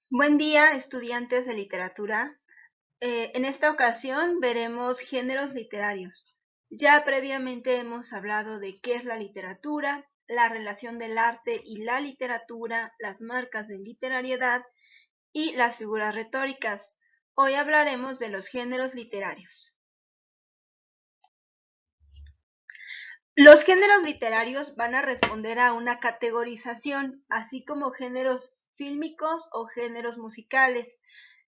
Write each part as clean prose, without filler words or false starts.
Buen día, estudiantes de literatura. En esta ocasión veremos géneros literarios. Ya previamente hemos hablado de qué es la literatura, la relación del arte y la literatura, las marcas de literariedad y las figuras retóricas. Hoy hablaremos de los géneros literarios. Los géneros literarios van a responder a una categorización, así como géneros fílmicos o géneros musicales.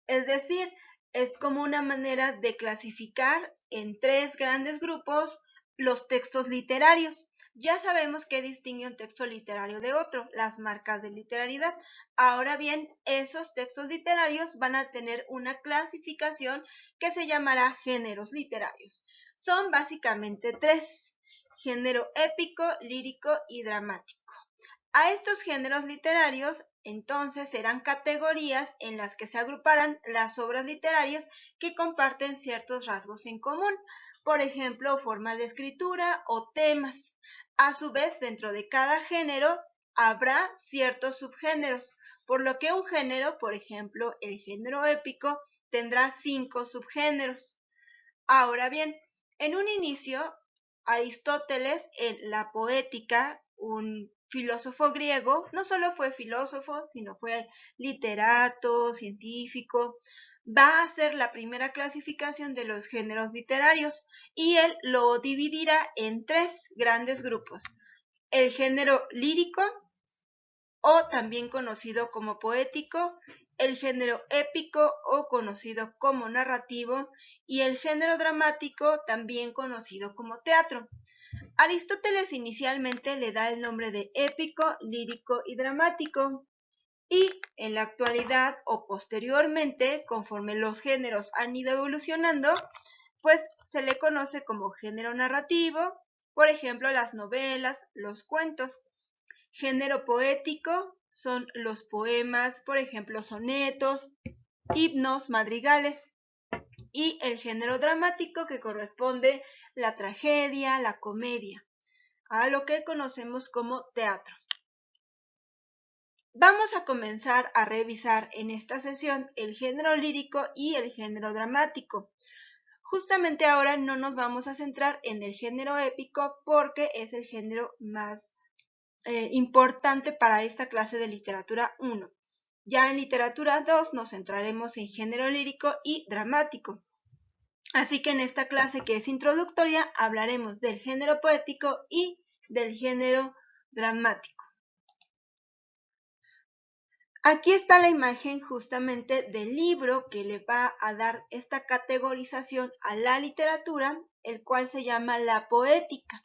Es decir, es como una manera de clasificar en tres grandes grupos los textos literarios. Ya sabemos qué distingue un texto literario de otro, las marcas de literalidad. Ahora bien, esos textos literarios van a tener una clasificación que se llamará géneros literarios. Son básicamente tres: género épico, lírico y dramático. A estos géneros literarios entonces serán categorías en las que se agruparán las obras literarias que comparten ciertos rasgos en común, por ejemplo, forma de escritura o temas. A su vez, dentro de cada género habrá ciertos subgéneros, por lo que un género, por ejemplo, el género épico, tendrá 5 subgéneros. Ahora bien, en un inicio, Aristóteles, en la Poética, un filósofo griego, no solo fue filósofo, sino fue literato, científico, va a hacer la primera clasificación de los géneros literarios y él lo dividirá en tres grandes grupos: el género lírico, o también conocido como poético, el género épico o conocido como narrativo, y el género dramático, también conocido como teatro. Aristóteles inicialmente le da el nombre de épico, lírico y dramático, y en la actualidad o posteriormente, conforme los géneros han ido evolucionando, pues se le conoce como género narrativo, por ejemplo, las novelas, los cuentos. Género poético son los poemas, por ejemplo, sonetos, himnos, madrigales. Y el género dramático, que corresponde la tragedia, la comedia, a lo que conocemos como teatro. Vamos a comenzar a revisar en esta sesión el género lírico y el género dramático. Justamente ahora no nos vamos a centrar en el género épico porque es el género más importante para esta clase de literatura 1. Ya en literatura 2 nos centraremos en género lírico y dramático. Así que en esta clase, que es introductoria, hablaremos del género poético y del género dramático. Aquí está la imagen justamente del libro que le va a dar esta categorización a la literatura, el cual se llama La Poética.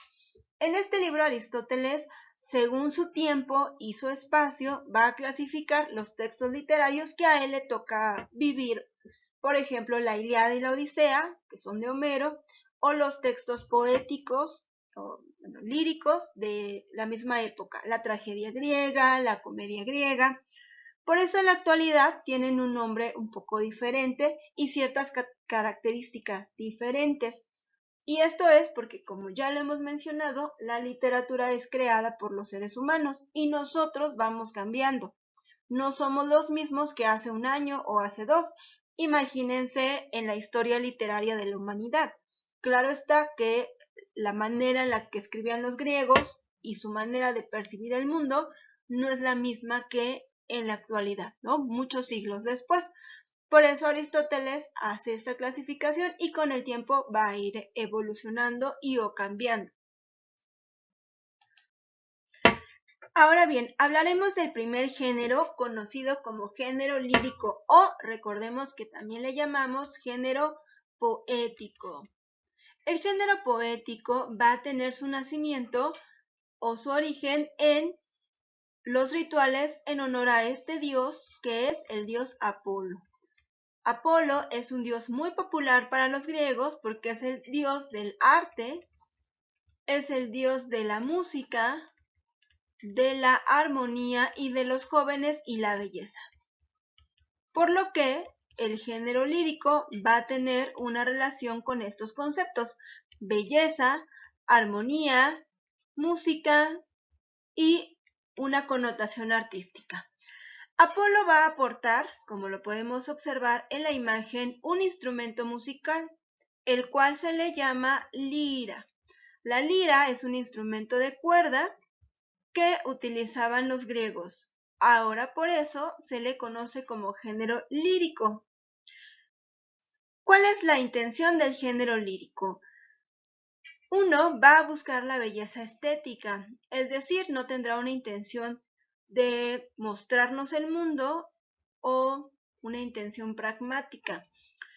En este libro Aristóteles, según su tiempo y su espacio, va a clasificar los textos literarios que a él le toca vivir. Por ejemplo, la Ilíada y la Odisea, que son de Homero, o los textos poéticos o líricos de la misma época, la tragedia griega, la comedia griega. Por eso en la actualidad tienen un nombre un poco diferente y ciertas características diferentes. Y esto es porque, como ya lo hemos mencionado, la literatura es creada por los seres humanos y nosotros vamos cambiando. No somos los mismos que hace un año o hace dos. Imagínense en la historia literaria de la humanidad. Claro está que la manera en la que escribían los griegos y su manera de percibir el mundo no es la misma que en la actualidad, ¿no? Muchos siglos después. Por eso Aristóteles hace esta clasificación y con el tiempo va a ir evolucionando y o cambiando. Ahora bien, hablaremos del primer género, conocido como género lírico, o recordemos que también le llamamos género poético. El género poético va a tener su nacimiento o su origen en los rituales en honor a este dios, que es el dios Apolo. Apolo es un dios muy popular para los griegos porque es el dios del arte, es el dios de la música, de la armonía y de los jóvenes y la belleza. Por lo que el género lírico va a tener una relación con estos conceptos: belleza, armonía, música y una connotación artística. Apolo va a aportar, como lo podemos observar en la imagen, un instrumento musical, el cual se le llama lira. La lira es un instrumento de cuerda que utilizaban los griegos. Ahora por eso se le conoce como género lírico. ¿Cuál es la intención del género lírico? Uno va a buscar la belleza estética, es decir, no tendrá una intención de mostrarnos el mundo o una intención pragmática,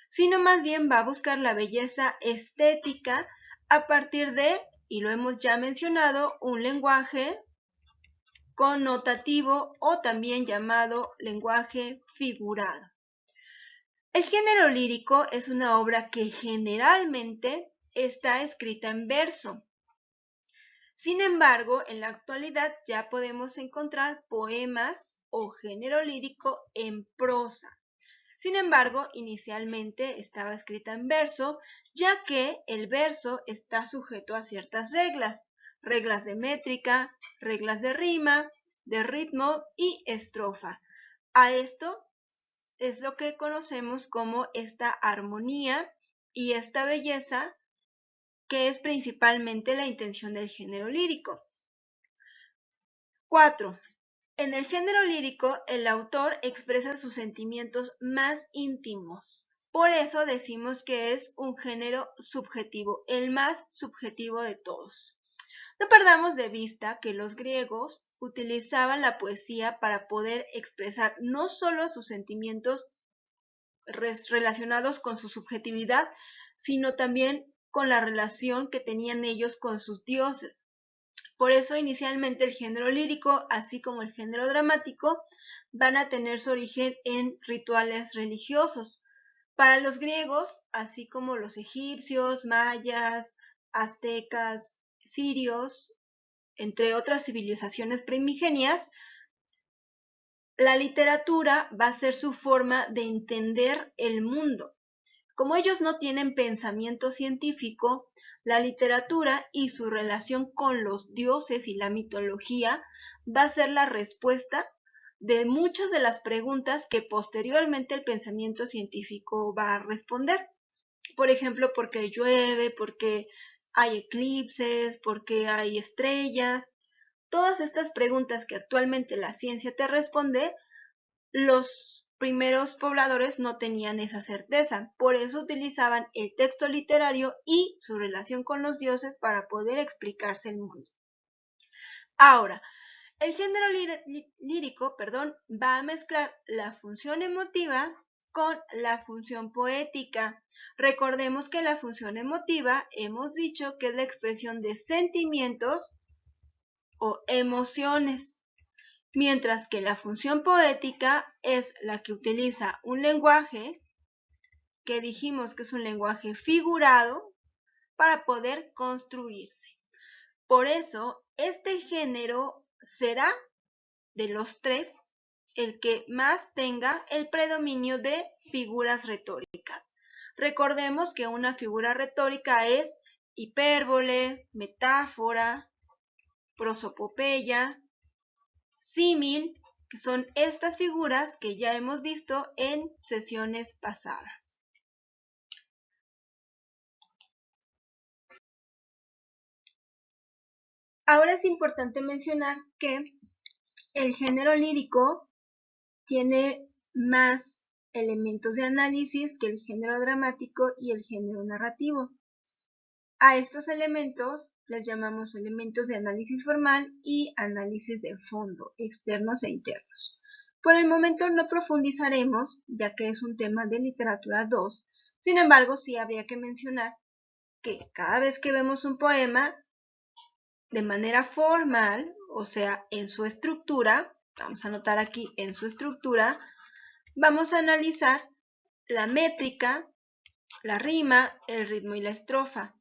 sino más bien va a buscar la belleza estética a partir de, y lo hemos ya mencionado, un lenguaje connotativo o también llamado lenguaje figurado. El género lírico es una obra que generalmente está escrita en verso. Sin embargo, en la actualidad ya podemos encontrar poemas o género lírico en prosa. Sin embargo, inicialmente estaba escrita en verso, ya que el verso está sujeto a ciertas reglas, reglas de métrica, reglas de rima, de ritmo y estrofa. A esto es lo que conocemos como esta armonía y esta belleza, que es principalmente la intención del género lírico. 4. En el género lírico, el autor expresa sus sentimientos más íntimos. Por eso decimos que es un género subjetivo, el más subjetivo de todos. No perdamos de vista que los griegos utilizaban la poesía para poder expresar no solo sus sentimientos relacionados con su subjetividad, sino también con la relación que tenían ellos con sus dioses. Por eso inicialmente el género lírico, así como el género dramático, van a tener su origen en rituales religiosos. Para los griegos, así como los egipcios, mayas, aztecas, sirios, entre otras civilizaciones primigenias, la literatura va a ser su forma de entender el mundo. Como ellos no tienen pensamiento científico, la literatura y su relación con los dioses y la mitología va a ser la respuesta de muchas de las preguntas que posteriormente el pensamiento científico va a responder. Por ejemplo, ¿por qué llueve? ¿Por qué hay eclipses? ¿Por qué hay estrellas? Todas estas preguntas que actualmente la ciencia te responde, los primeros pobladores no tenían esa certeza, por eso utilizaban el texto literario y su relación con los dioses para poder explicarse el mundo. Ahora, el género lírico, va a mezclar la función emotiva con la función poética. Recordemos que la función emotiva hemos dicho que es la expresión de sentimientos o emociones, mientras que la función poética es la que utiliza un lenguaje que dijimos que es un lenguaje figurado para poder construirse. Por eso, este género será, de los tres, el que más tenga el predominio de figuras retóricas. Recordemos que una figura retórica es hipérbole, metáfora, prosopopeya, símil, que son estas figuras que ya hemos visto en sesiones pasadas. Ahora es importante mencionar que el género lírico tiene más elementos de análisis que el género dramático y el género narrativo. A estos elementos les llamamos elementos de análisis formal y análisis de fondo, externos e internos. Por el momento no profundizaremos, ya que es un tema de literatura 2, sin embargo sí habría que mencionar que cada vez que vemos un poema, de manera formal, o sea, en su estructura, vamos a anotar aquí en su estructura, vamos a analizar la métrica, la rima, el ritmo y la estrofa,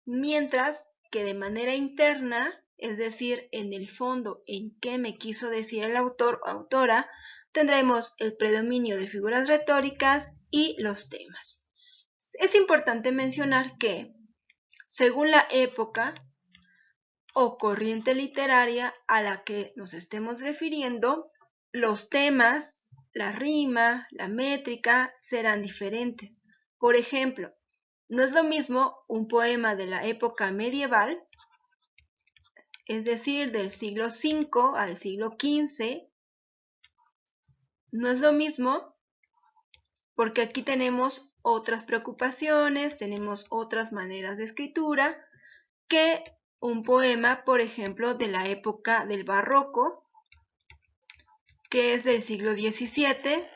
mientras que de manera interna, es decir, en el fondo, en qué me quiso decir el autor o autora, tendremos el predominio de figuras retóricas y los temas. Es importante mencionar que, según la época o corriente literaria a la que nos estemos refiriendo, Los temas, la rima, la métrica serán diferentes. Por ejemplo, no es lo mismo un poema de la época medieval, es decir, del siglo V al siglo XV, no es lo mismo porque aquí tenemos otras preocupaciones, tenemos otras maneras de escritura que un poema, por ejemplo, de la época del barroco, que es del siglo XVII,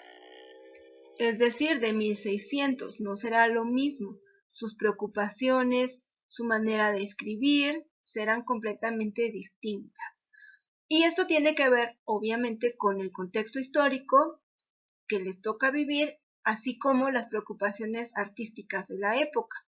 es decir, de 1600. No será lo mismo. Sus preocupaciones, su manera de escribir serán completamente distintas. Y esto tiene que ver, obviamente, con el contexto histórico que les toca vivir, así como las preocupaciones artísticas de la época.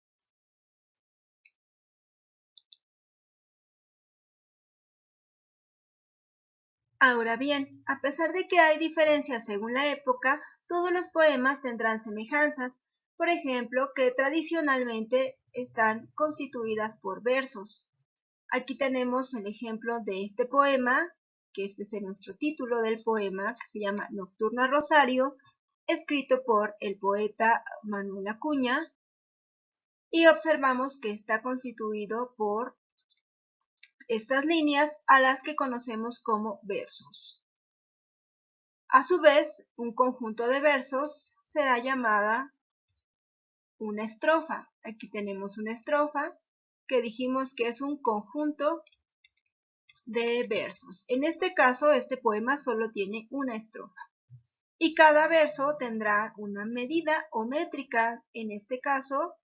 Ahora bien, a pesar de que hay diferencias según la época, todos los poemas tendrán semejanzas, por ejemplo, que tradicionalmente están constituidas por versos. Aquí tenemos el ejemplo de este poema, que este es nuestro título del poema, que se llama Nocturno a Rosario, escrito por el poeta Manuel Acuña, y observamos que está constituido por estas líneas a las que conocemos como versos. A su vez, un conjunto de versos será llamada una estrofa. Aquí tenemos una estrofa que dijimos que es un conjunto de versos. En este caso, este poema solo tiene una estrofa. Y cada verso tendrá una medida o métrica. En este caso,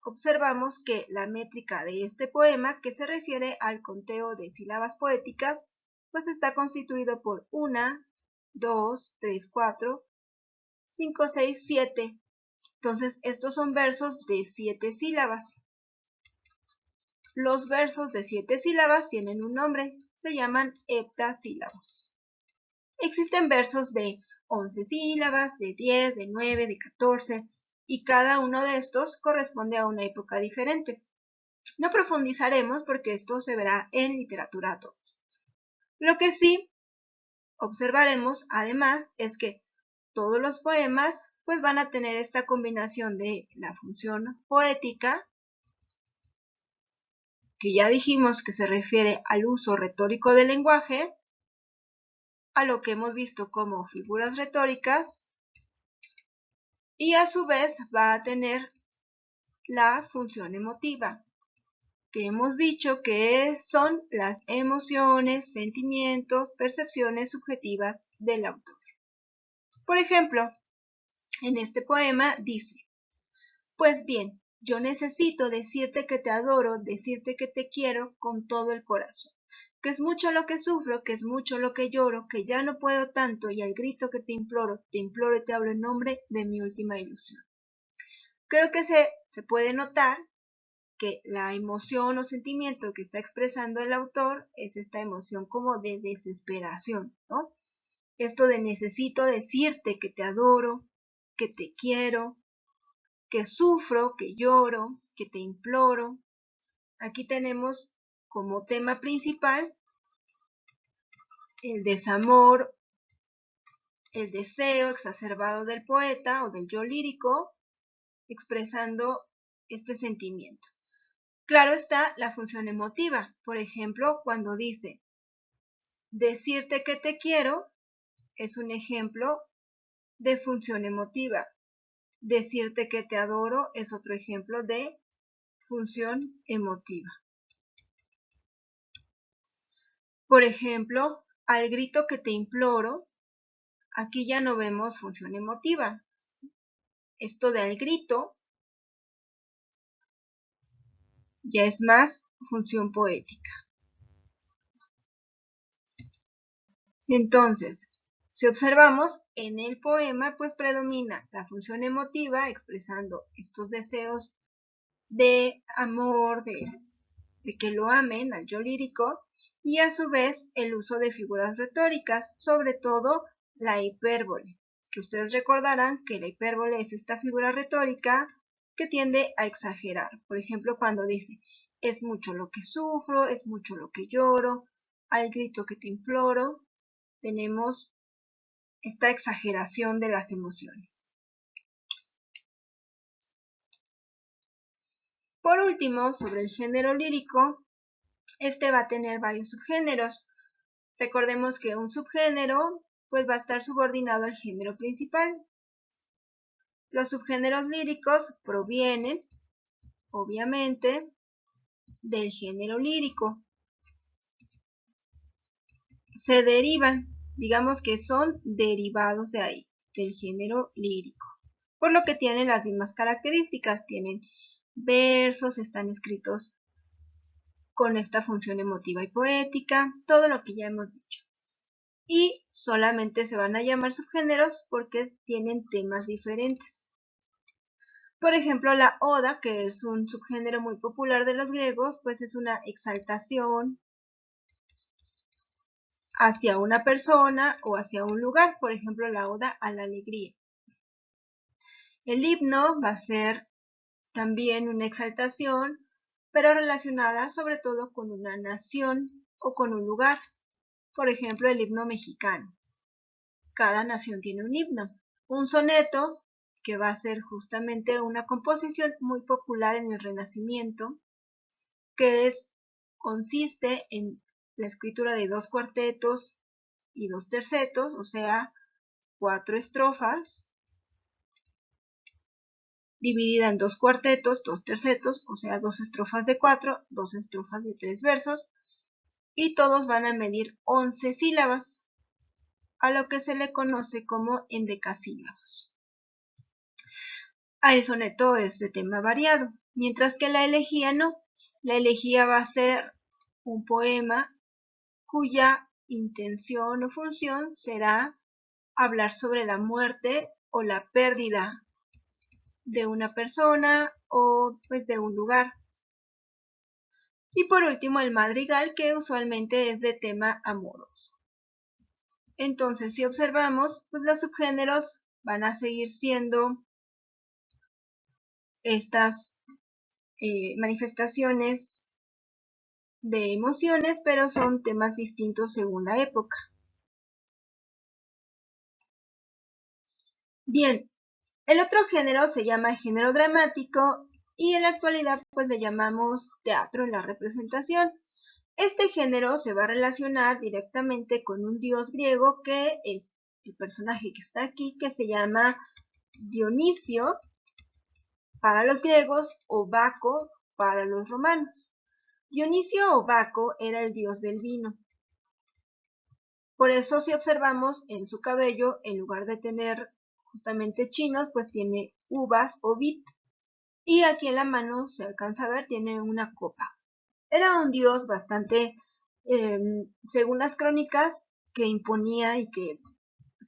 observamos que la métrica de este poema, que se refiere al conteo de sílabas poéticas, pues está constituido por 1, 2, 3, 4, 5, 6, 7. Entonces, estos son versos de 7 sílabas. Los versos de 7 sílabas tienen un nombre, se llaman heptasílabos. Existen versos de 11 sílabas, de 10, de 9, de 14, y cada uno de estos corresponde a una época diferente. No profundizaremos porque esto se verá en literatura 2. Lo que sí observaremos, además, es que todos los poemas pues van a tener esta combinación de la función poética, que ya dijimos que se refiere al uso retórico del lenguaje, a lo que hemos visto como figuras retóricas, y a su vez va a tener la función emotiva, que hemos dicho que son las emociones, sentimientos, percepciones subjetivas del autor. Por ejemplo, en este poema dice: pues bien, yo necesito decirte que te adoro, decirte que te quiero con todo el corazón, que es mucho lo que sufro, que es mucho lo que lloro, que ya no puedo tanto y al grito que te imploro y te hablo en nombre de mi última ilusión. Creo que se puede notar que la emoción o sentimiento que está expresando el autor es esta emoción como de desesperación, ¿no? Esto de necesito decirte que te adoro, que te quiero, que sufro, que lloro, que te imploro. Aquí tenemos como tema principal el desamor, el deseo exacerbado del poeta o del yo lírico, expresando este sentimiento. Claro está la función emotiva, por ejemplo, cuando dice decirte que te quiero, es un ejemplo de función emotiva. Decirte que te adoro es otro ejemplo de función emotiva. Por ejemplo, al grito que te imploro, aquí ya no vemos función emotiva. Esto de al grito ya es más función poética. Entonces, si observamos, en el poema pues predomina la función emotiva expresando estos deseos de amor, de que lo amen al yo lírico, y a su vez el uso de figuras retóricas, sobre todo la hipérbole, que ustedes recordarán que la hipérbole es esta figura retórica que tiende a exagerar. Por ejemplo, cuando dice, es mucho lo que sufro, es mucho lo que lloro, al grito que te imploro, tenemos esta exageración de las emociones. Por último, sobre el género lírico, este va a tener varios subgéneros. Recordemos que un subgénero pues va a estar subordinado al género principal. Los subgéneros líricos provienen, obviamente, del género lírico. Se derivan, digamos que son derivados de ahí, del género lírico. Por lo que tienen las mismas características, tienen versos, están escritos con esta función emotiva y poética, todo lo que ya hemos dicho. Y solamente se van a llamar subgéneros porque tienen temas diferentes. Por ejemplo, la oda, que es un subgénero muy popular de los griegos, pues es una exaltación hacia una persona o hacia un lugar, por ejemplo, la oda a la alegría. El himno va a ser también una exaltación, pero relacionada sobre todo con una nación o con un lugar. Por ejemplo, el himno mexicano. Cada nación tiene un himno. Un soneto, que va a ser justamente una composición muy popular en el Renacimiento, que consiste en la escritura de 2 cuartetos y 2 tercetos, o sea, 4 estrofas, dividida en 2 cuartetos, 2 tercetos, o sea, 2 estrofas de 4, 2 estrofas de 3 versos, y todos van a medir 11 sílabas, a lo que se le conoce como endecasílabos. El soneto es de tema variado, mientras que la elegía no. La elegía va a ser un poema cuya intención o función será hablar sobre la muerte o la pérdida de una persona o pues de un lugar. Y por último el madrigal, que usualmente es de tema amoroso. Entonces, si observamos, pues los subgéneros van a seguir siendo estas manifestaciones de emociones, pero son temas distintos según la época. Bien, el otro género se llama género dramático y en la actualidad pues le llamamos teatro en la representación. Este género se va a relacionar directamente con un dios griego que es el personaje que está aquí, que se llama Dionisio para los griegos o Baco para los romanos. Dionisio o Baco era el dios del vino. Por eso si observamos en su cabello, en lugar de tener justamente chinos, pues tiene uvas o vid. Y aquí en la mano se alcanza a ver, tiene una copa. Era un dios bastante, según las crónicas, que imponía y que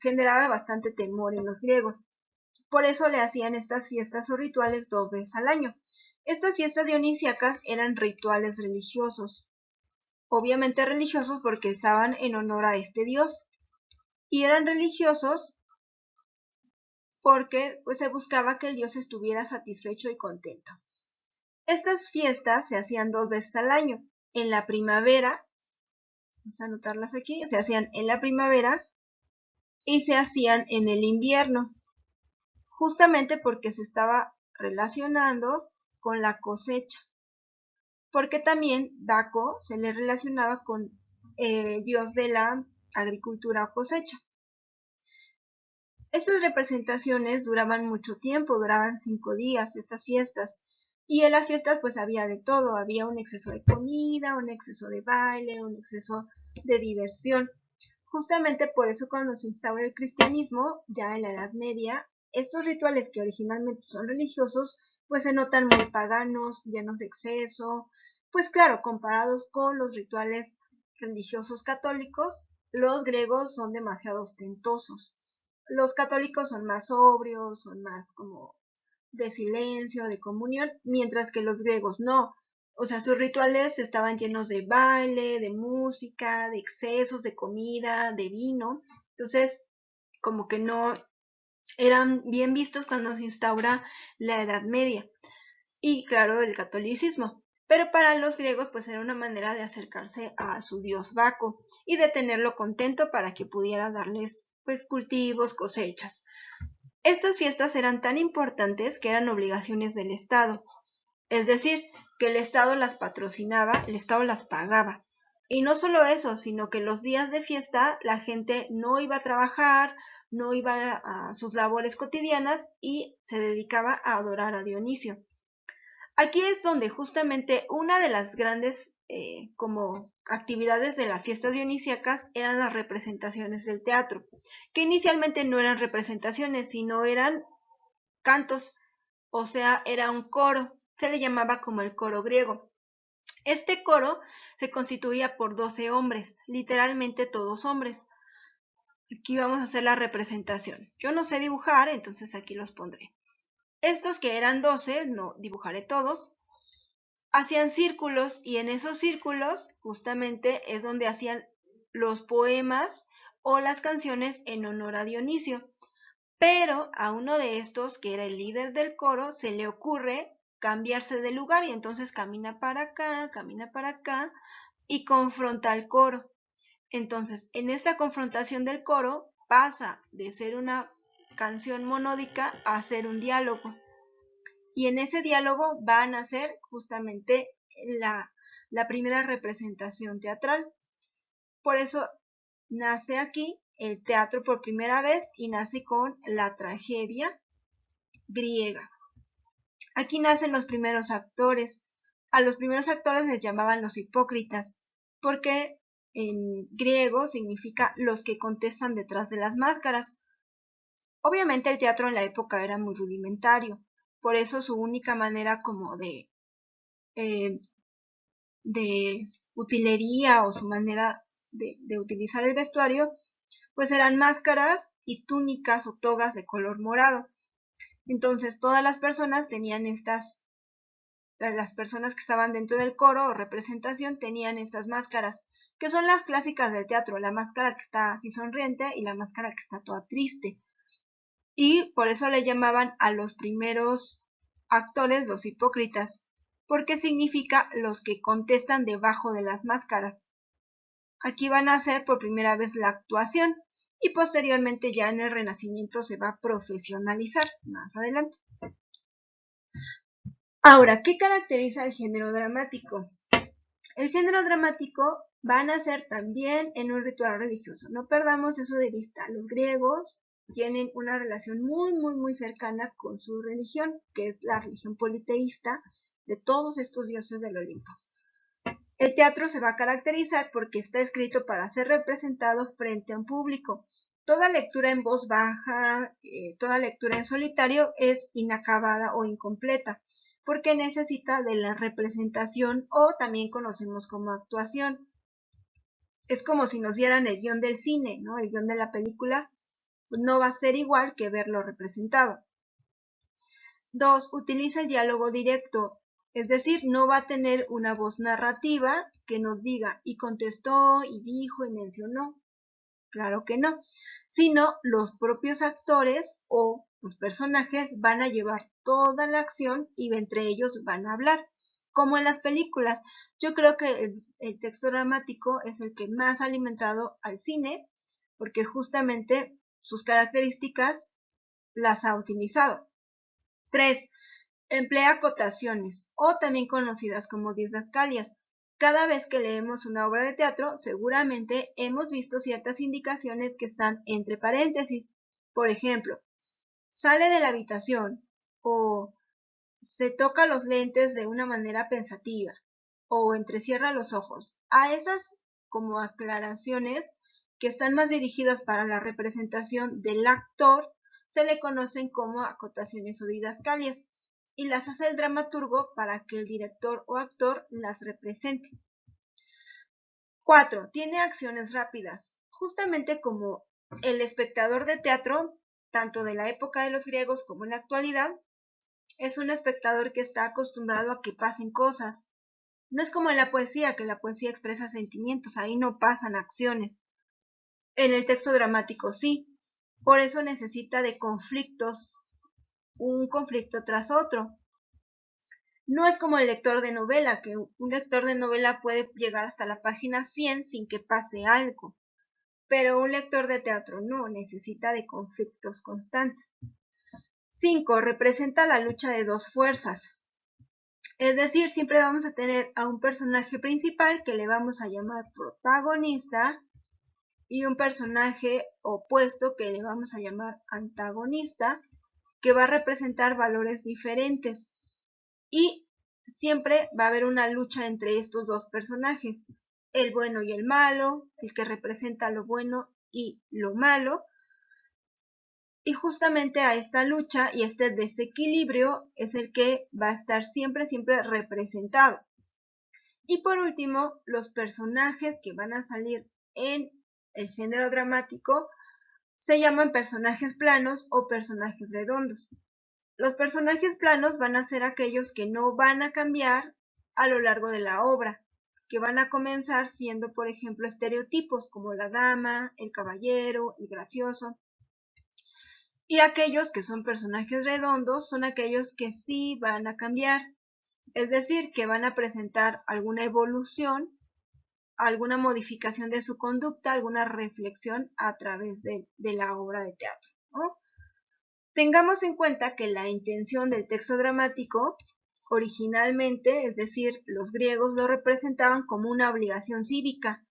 generaba bastante temor en los griegos. Por eso le hacían estas fiestas o rituales 2 veces al año. Estas fiestas dionisíacas eran rituales religiosos. Obviamente religiosos porque estaban en honor a este dios. Y eran religiosos porque pues, se buscaba que el dios estuviera satisfecho y contento. Estas fiestas se hacían 2 veces al año. En la primavera, vamos a anotarlas aquí, se hacían en la primavera y se hacían en el invierno, justamente porque se estaba relacionando con la cosecha. Porque también Baco se le relacionaba con dios de la agricultura o cosecha. Estas representaciones duraban mucho tiempo, duraban 5 días, estas fiestas. Y en las fiestas pues había de todo, había un exceso de comida, un exceso de baile, un exceso de diversión. Justamente por eso cuando se instaura el cristianismo, ya en la Edad Media, estos rituales que originalmente son religiosos, pues se notan muy paganos, llenos de exceso. Pues claro, comparados con los rituales religiosos católicos, los griegos son demasiado ostentosos. Los católicos son más sobrios, son más como de silencio, de comunión, mientras que los griegos no. O sea, sus rituales estaban llenos de baile, de música, de excesos, de comida, de vino. Entonces, como que no eran bien vistos cuando se instaura la Edad Media. Y claro, el catolicismo. pero para los griegos pues era una manera de acercarse a su dios Baco y de tenerlo contento para que pudiera darles pues cultivos, cosechas. Estas fiestas eran tan importantes que eran obligaciones del Estado, es decir, que el Estado las patrocinaba, el Estado las pagaba. Y no solo eso, sino que los días de fiesta la gente no iba a trabajar, no iba a sus labores cotidianas y se dedicaba a adorar a Dionisio. Aquí es donde justamente una de las grandes como actividades de las fiestas dionisíacas eran las representaciones del teatro, que inicialmente no eran representaciones, sino eran cantos, o sea, era un coro, se le llamaba como el coro griego. Este coro se constituía por 12 hombres, literalmente todos hombres. Aquí vamos a hacer la representación. Yo no sé dibujar, entonces aquí los pondré. Estos que eran 12, no dibujaré todos, hacían círculos y en esos círculos justamente es donde hacían los poemas o las canciones en honor a Dionisio. Pero a uno de estos, que era el líder del coro, se le ocurre cambiarse de lugar y entonces camina para acá y confronta al coro. Entonces, en esta confrontación del coro pasa de ser una canción monódica a ser un diálogo. Y en ese diálogo va a nacer justamente la primera representación teatral. Por eso nace aquí el teatro por primera vez y nace con la tragedia griega. Aquí nacen los primeros actores. A los primeros actores les llamaban los hipócritas, porque en griego significa los que contestan detrás de las máscaras. Obviamente el teatro en la época era muy rudimentario, por eso su única manera como eh, de utilería o su manera de utilizar el vestuario, pues eran máscaras y túnicas o togas de color morado. Entonces todas las personas tenían las personas que estaban dentro del coro o representación tenían estas máscaras, que son las clásicas del teatro, la máscara que está así sonriente y la máscara que está toda triste. Y por eso le llamaban a los primeros actores los hipócritas, porque significa los que contestan debajo de las máscaras. Aquí van a hacer por primera vez la actuación y posteriormente ya en el Renacimiento se va a profesionalizar más adelante. Ahora, ¿qué caracteriza el género dramático? El género dramático va a nacer también en un ritual religioso. No perdamos eso de vista. Los griegos tienen una relación muy cercana con su religión, que es la religión politeísta de todos estos dioses del Olimpo. El teatro se va a caracterizar porque está escrito para ser representado frente a un público. Toda lectura en voz baja, toda lectura en solitario es inacabada o incompleta, porque necesita de la representación o también conocemos como actuación. Es como si nos dieran el guión del cine, ¿no? El guión de la película pues no va a ser igual que verlo representado. 2. Utiliza el diálogo directo, es decir, no va a tener una voz narrativa que nos diga y contestó y dijo y mencionó. Claro que no, sino los propios actores o los personajes van a llevar toda la acción y entre ellos van a hablar, como en las películas. Yo creo que el texto dramático es el que más ha alimentado al cine, porque justamente sus características las ha utilizado. 3. Emplea acotaciones, o también conocidas como didascalias. Cada vez que leemos una obra de teatro, seguramente hemos visto ciertas indicaciones que están entre paréntesis. Por ejemplo, sale de la habitación, o se toca los lentes de una manera pensativa, o entrecierra los ojos. A esas como aclaraciones que están más dirigidas para la representación del actor, se le conocen como acotaciones o didascalias y las hace el dramaturgo para que el director o actor las represente. 4. Tiene acciones rápidas. Justamente como el espectador de teatro, tanto de la época de los griegos como en la actualidad, es un espectador que está acostumbrado a que pasen cosas. No es como en la poesía, que la poesía expresa sentimientos, ahí no pasan acciones. En el texto dramático sí. Por eso necesita de conflictos, un conflicto tras otro. No es como el lector de novela, que un lector de novela puede llegar hasta la página 100 sin que pase algo, pero un lector de teatro no, necesita de conflictos constantes. 5. Representa la lucha de dos fuerzas. Es decir, siempre vamos a tener a un personaje principal que le vamos a llamar protagonista y un personaje opuesto que le vamos a llamar antagonista, que va a representar valores diferentes. Y siempre va a haber una lucha entre estos dos personajes, el bueno y el malo, el que representa lo bueno y lo malo. Y justamente a esta lucha y este desequilibrio es el que va a estar siempre representado. Y por último, los personajes que van a salir en el género dramático se llaman personajes planos o personajes redondos. Los personajes planos van a ser aquellos que no van a cambiar a lo largo de la obra, que van a comenzar siendo, por ejemplo, estereotipos como la dama, el caballero, el gracioso. Y aquellos que son personajes redondos son aquellos que sí van a cambiar, es decir, que van a presentar alguna evolución, alguna modificación de su conducta, alguna reflexión a través de la obra de teatro, ¿no? Tengamos en cuenta que la intención del texto dramático originalmente, es decir, los griegos lo representaban como una obligación cívica,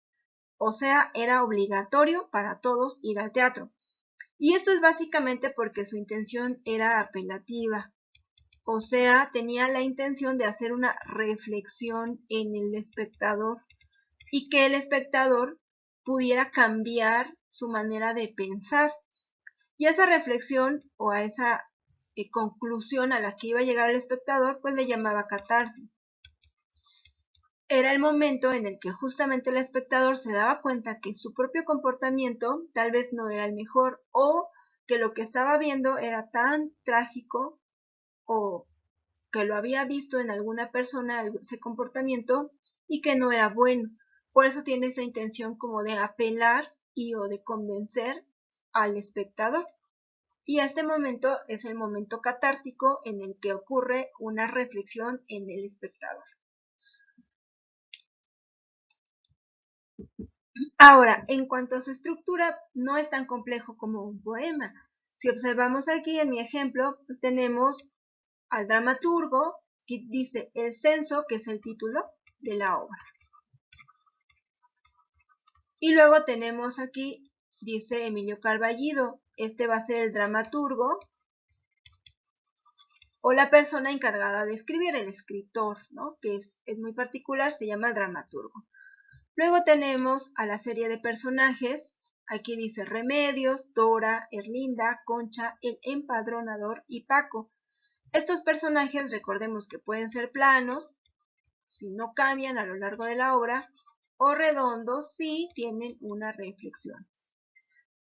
o sea, era obligatorio para todos ir al teatro. Y esto es básicamente porque su intención era apelativa, o sea, tenía la intención de hacer una reflexión en el espectador y que el espectador pudiera cambiar su manera de pensar. Y a esa reflexión o a esa conclusión a la que iba a llegar el espectador, pues le llamaba catarsis. Era el momento en el que justamente el espectador se daba cuenta que su propio comportamiento tal vez no era el mejor o que lo que estaba viendo era tan trágico o que lo había visto en alguna persona ese comportamiento y que no era bueno. Por eso tiene esa intención como de apelar y o de convencer al espectador. Y este momento es el momento catártico en el que ocurre una reflexión en el espectador. Ahora, en cuanto a su estructura, no es tan complejo como un poema. Si observamos aquí en mi ejemplo, pues tenemos al dramaturgo que dice el censo, que es el título de la obra. Y luego tenemos aquí, dice Emilio Carballido, este va a ser el dramaturgo o la persona encargada de escribir, el escritor, ¿no? Que es muy particular, se llama dramaturgo. Luego tenemos a la serie de personajes, aquí dice Remedios, Dora, Erlinda, Concha, el empadronador y Paco. Estos personajes recordemos que pueden ser planos, si no cambian a lo largo de la obra, o redondos si tienen una reflexión.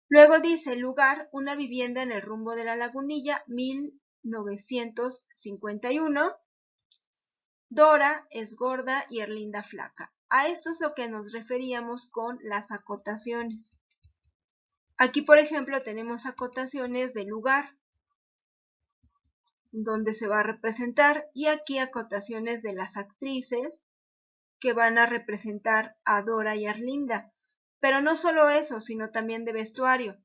Luego dice lugar, una vivienda en el rumbo de la Lagunilla, 1951. Dora es gorda y Erlinda flaca. A esto es lo que nos referíamos con las acotaciones. Aquí, por ejemplo, tenemos acotaciones de lugar, donde se va a representar, y aquí acotaciones de las actrices, que van a representar a Dora y Erlinda. Pero no solo eso, sino también de vestuario.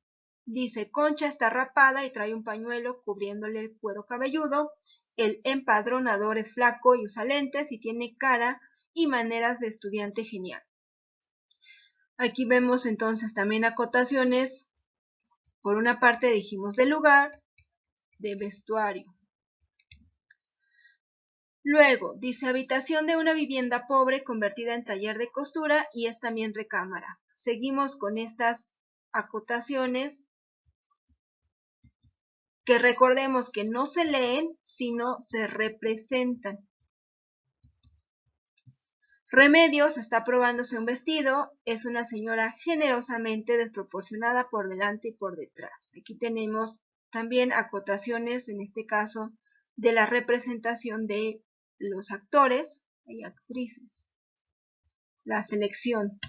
Dice, Concha está rapada y trae un pañuelo cubriéndole el cuero cabelludo. El empadronador es flaco y usa lentes y tiene cara y maneras de estudiante genial. Aquí vemos entonces también acotaciones. Por una parte dijimos de lugar, de vestuario. Luego, dice habitación de una vivienda pobre convertida en taller de costura y es también recámara. Seguimos con estas acotaciones que recordemos que no se leen, sino se representan. Remedios está probándose un vestido, es una señora generosamente desproporcionada por delante y por detrás. Aquí tenemos también acotaciones, en este caso, de la representación de los actores y actrices. La selección.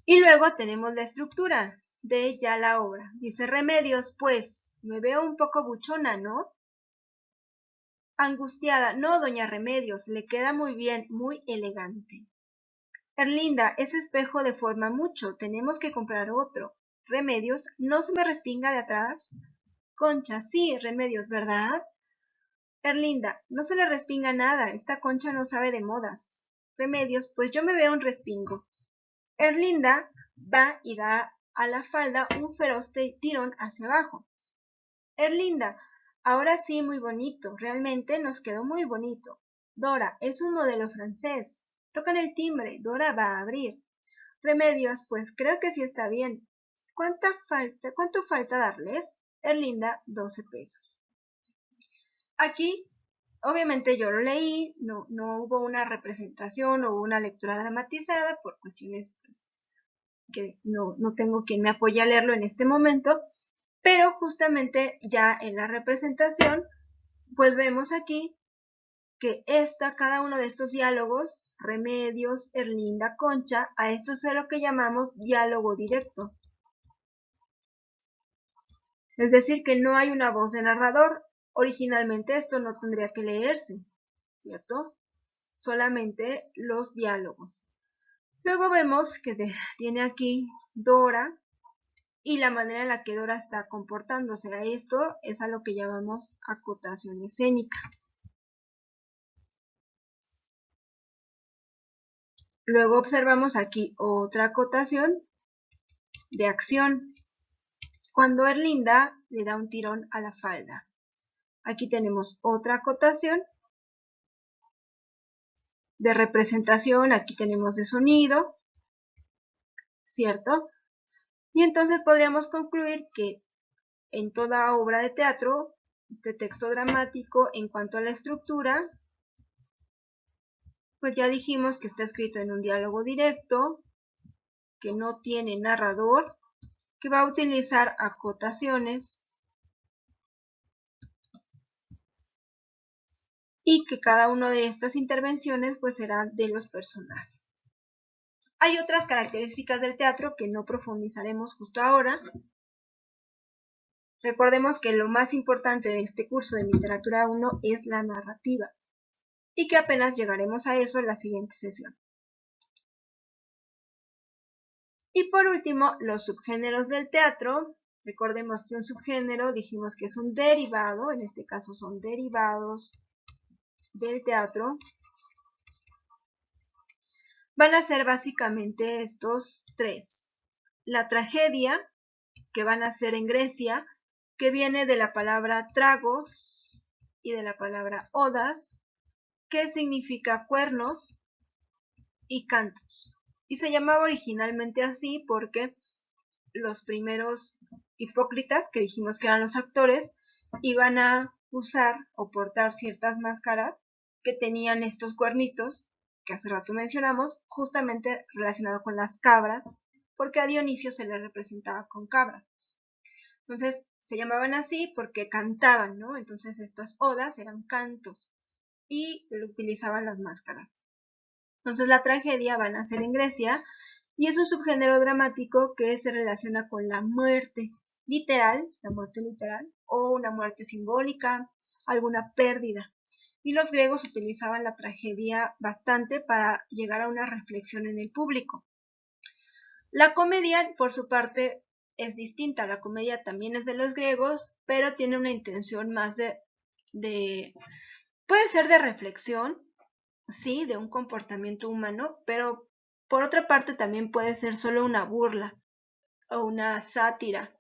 Y luego tenemos la estructura de ya la obra. Dice Remedios, pues, me veo un poco buchona, ¿no? Angustiada, no, doña Remedios, le queda muy bien, muy elegante. Erlinda, ese espejo deforma mucho, tenemos que comprar otro. Remedios, ¿no se me respinga de atrás? Concha, sí, Remedios, ¿verdad? Erlinda, no se le respinga nada, esta Concha no sabe de modas. Remedios, pues yo me veo un respingo. Erlinda va y da a la falda un feroz tirón hacia abajo. Erlinda, ahora sí, muy bonito, realmente nos quedó muy bonito. Dora, es un modelo francés. Tocan el timbre, Dora va a abrir. Remedios, pues creo que sí está bien. ¿Cuánto falta darles? Erlinda, 12 pesos. Aquí, obviamente yo lo leí, no hubo una representación o una lectura dramatizada por cuestiones pues, que no tengo quien me apoye a leerlo en este momento, pero justamente ya en la representación, pues vemos aquí que cada uno de estos diálogos, Remedios, Erlinda, Concha, a esto es lo que llamamos diálogo directo. Es decir, que no hay una voz de narrador. Originalmente esto no tendría que leerse, ¿cierto? Solamente los diálogos. Luego vemos que tiene aquí Dora y la manera en la que Dora está comportándose. A esto es a lo que llamamos acotación escénica. Luego observamos aquí otra acotación de acción. Cuando Erlinda le da un tirón a la falda. Aquí tenemos otra acotación de representación, aquí tenemos de sonido, ¿cierto? Y entonces podríamos concluir que en toda obra de teatro, este texto dramático, en cuanto a la estructura, pues ya dijimos que está escrito en un diálogo directo, que no tiene narrador, que va a utilizar acotaciones y que cada una de estas intervenciones pues será de los personajes. Hay otras características del teatro que no profundizaremos justo ahora. Recordemos que lo más importante de este curso de Literatura 1 es la narrativa y que apenas llegaremos a eso en la siguiente sesión. Y por último, los subgéneros del teatro. Recordemos que un subgénero dijimos que es un derivado, en este caso son derivados del teatro. Van a ser básicamente estos tres. La tragedia, que van a ser en Grecia, que viene de la palabra tragos y de la palabra odas, que significa cuernos y cantos. Y se llamaba originalmente así porque los primeros hipócritas, que dijimos que eran los actores, iban a usar o portar ciertas máscaras que tenían estos cuernitos, que hace rato mencionamos, justamente relacionado con las cabras, porque a Dionisio se le representaba con cabras. Entonces, se llamaban así porque cantaban, ¿no? Entonces, estas odas eran cantos y utilizaban las máscaras. Entonces, la tragedia van a ser en Grecia y es un subgénero dramático que se relaciona con la muerte literal, o una muerte simbólica, alguna pérdida. Y los griegos utilizaban la tragedia bastante para llegar a una reflexión en el público. La comedia, por su parte, es distinta. La comedia también es de los griegos, pero tiene una intención más puede ser de reflexión, sí, de un comportamiento humano, pero por otra parte también puede ser solo una burla o una sátira.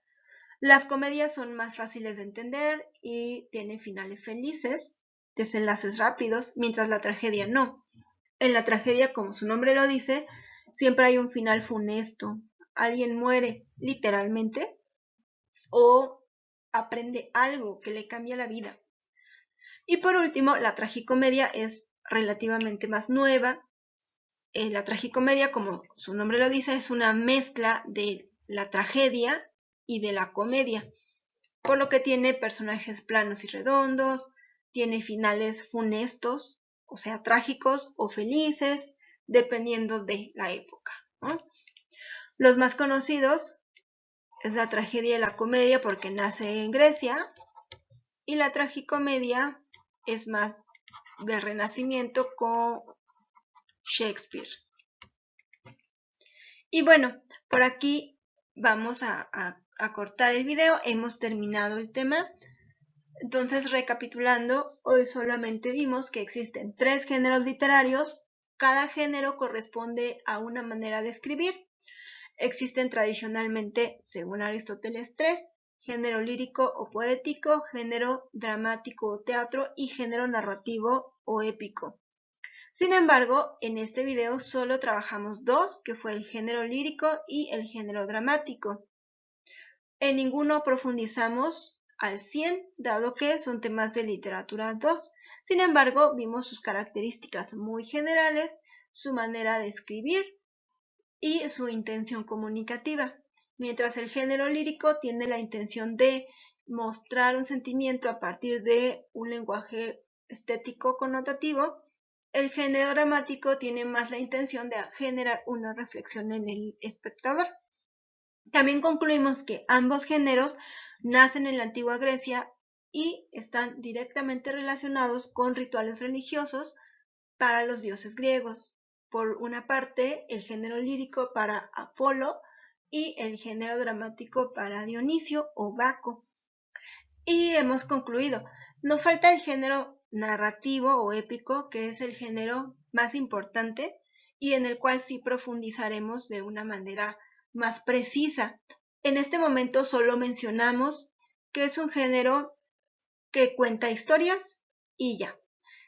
Las comedias son más fáciles de entender y tienen finales felices, desenlaces rápidos, mientras la tragedia no. En la tragedia, como su nombre lo dice, siempre hay un final funesto. Alguien muere, literalmente, o aprende algo que le cambia la vida. Y por último, la tragicomedia es relativamente más nueva. La tragicomedia, como su nombre lo dice, es una mezcla de la tragedia y de la comedia, por lo que tiene personajes planos y redondos, tiene finales funestos, o sea, trágicos o felices, dependiendo de la época, ¿no? Los más conocidos es la tragedia y la comedia porque nace en Grecia, y la tragicomedia es más del Renacimiento con Shakespeare. Y bueno, por aquí vamos a cortar el video, hemos terminado el tema. Entonces, recapitulando, hoy solamente vimos que existen 3 géneros literarios. Cada género corresponde a una manera de escribir. Existen tradicionalmente, según Aristóteles, 3: género lírico o poético, género dramático o teatro y género narrativo o épico. Sin embargo, en este video solo trabajamos 2, que fue el género lírico y el género dramático. En ninguno profundizamos al 100, dado que son temas de literatura 2. Sin embargo, vimos sus características muy generales, su manera de escribir y su intención comunicativa. Mientras el género lírico tiene la intención de mostrar un sentimiento a partir de un lenguaje estético connotativo, el género dramático tiene más la intención de generar una reflexión en el espectador. También concluimos que ambos géneros nacen en la antigua Grecia y están directamente relacionados con rituales religiosos para los dioses griegos. Por una parte, el género lírico para Apolo y el género dramático para Dionisio o Baco. Y hemos concluido. Nos falta el género narrativo o épico, que es el género más importante y en el cual sí profundizaremos de una manera más precisa. En este momento solo mencionamos que es un género que cuenta historias y ya.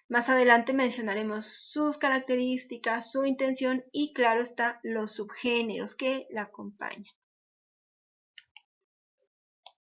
Más adelante mencionaremos sus características, su intención y, claro está, los subgéneros que la acompañan.